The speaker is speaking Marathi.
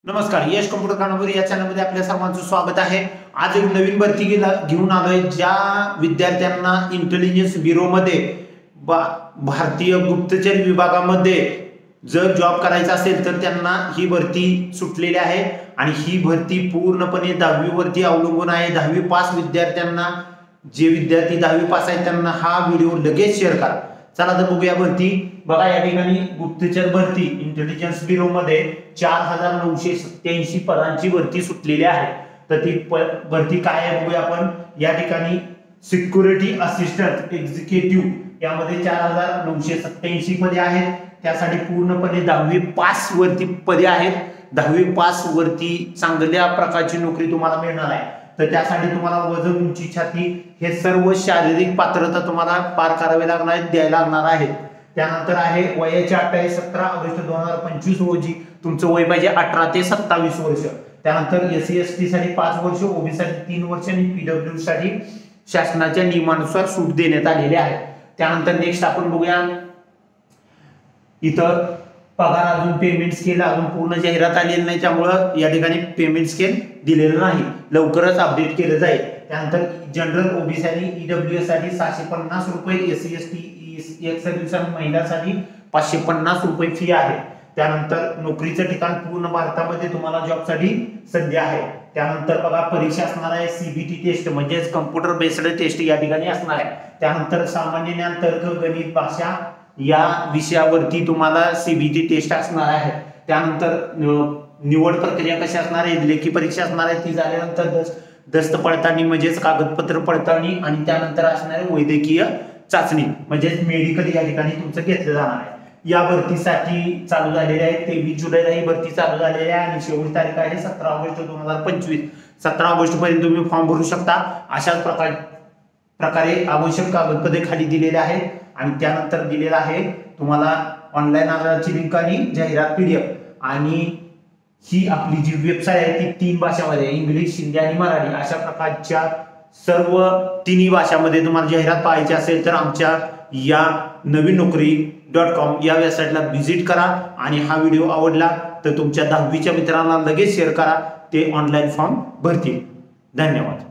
नमस्कार, यश कम्प्युटर कानापुरी या चॅनलमध्ये आपल्या सर्वांचं स्वागत आहे। आज एक नवीन भरती घेऊन आलोय ज्या विद्यार्थ्यांना इंटेलिजन्स ब्युरोमध्ये भारतीय गुप्तचर विभागामध्ये जर जॉब करायचा असेल तर त्यांना ही भरती सुटलेली आहे आणि ही भरती पूर्णपणे 10वी वरती अवलंबून आहे। 10वी पास विद्यार्थ्यांना, जे विद्यार्थी 10वी पास आहेत त्यांना हा व्हिडिओ लगेच शेअर करा। चला तर बघूया भरती। बघा या ठिकाणी गुप्तचर भरती इंटेलिजन्स ब्युरो मध्ये 4987 पदांची भरती सुटलेली आहे। तर ती भरती काय आहे बघूया आपण। या ठिकाणी सिक्युरिटी असिस्टंट एक्झिक्युटिव्ह यामध्ये 4987 पदे आहेत। त्यासाठी पूर्णपणे 10वी पास वरती पदे आहेत। 10वी पास वरती चांगल्या प्रकारची नोकरी तुम्हाला मिळणार आहे। तर त्यासाठी तुम्हाला वजन, उंची, छाती हे सर्व शारीरिक पात्रता तुम्हाला पार करावे लागणार आहेत, द्यायला लागणार आहेत। त्यानंतर आहे वयाची अट आहे 17 ऑगस्ट 2025 रोजी तुमचं वय पाहिजे 18 ते 27 वर्ष। त्यानंतर एससी एसटी साठी 5 वर्ष, ओबीसी साठी 3 वर्ष आणि पीडब्ल्यू साठी शासनाच्या नियमानुसार सूट देण्यात आलेली आहे। त्यानंतर नेक्स्ट आपण बघूया, इथं पगार अजून पेमेंट स्केल अजून पूर्ण जाहिरात आलेली नाही, त्यामुळे या ठिकाणी पेमेंट स्केल दिलेलं नाही, लवकरच अपडेट केलं जाईल। त्यानंतर जनरल, ओबीसी आणि ईडब्ल्यूएस साठी 750 रुपये, एससी एसटी एक सर्व्हिस आणि महिलांसाठी 550 रुपये फी आहे। त्यानंतर नोकरीचं ठिकाण पूर्ण भारतामध्ये तुम्हाला जॉबसाठी संधी आहे। त्यानंतर बघा परीक्षा असणार आहे सीबीटी टेस्ट म्हणजे कम्प्युटर बेस्ड टेस्ट या ठिकाणी असणार आहे। त्यानंतर सामान्य ज्ञान, तर्क, गणित, भाषा या विषयावरती तुम्हाला सीबीटी टेस्ट असणार आहे। त्यानंतर निवड प्रक्रिया कशी असणार आहे, लेखी परीक्षा असणार आहे, ती झाल्यानंतर दस्त पडताळणी म्हणजेच कागदपत्र पडताळणी आणि त्यानंतर असणारे वैद्यकीय चाचणी म्हणजे मेडिकल या ठिकाणी तुमचं घेतलं जाणार आहे। या भरतीसाठी चालू झालेली आहे 23 जुलैला ही भरती चालू झालेली आहे आणि शेवटची तारीख आहे 17 ऑगस्ट 2025। 17 ऑगस्ट पर्यंत तुम्ही फॉर्म भरू शकता। अशाच प्रकारे आवश्यक कागदपत्रे खाली दिलेले आहेत आणि त्यानंतर दिलेला आहे तुम्हाला ऑनलाईन अर्जाची लिंक आणि जाहिरात पीडीएफ। आणि ही आपली जी वेबसाईट आहे ती 3 भाषांमध्ये, इंग्लिश, हिंदी आणि मराठी अशा प्रकारच्या सर्व 3 भाषांमध्ये तुम्हाला जाहिरात पाहायची असेल तर आमच्या या नवीननोकरी.com या वेबसाईटला व्हिजिट करा। आणि हा व्हिडिओ आवडला तर तुमच्या 10वीच्या मित्रांना लगेच शेअर करा, ते ऑनलाईन फॉर्म भरतील। धन्यवाद।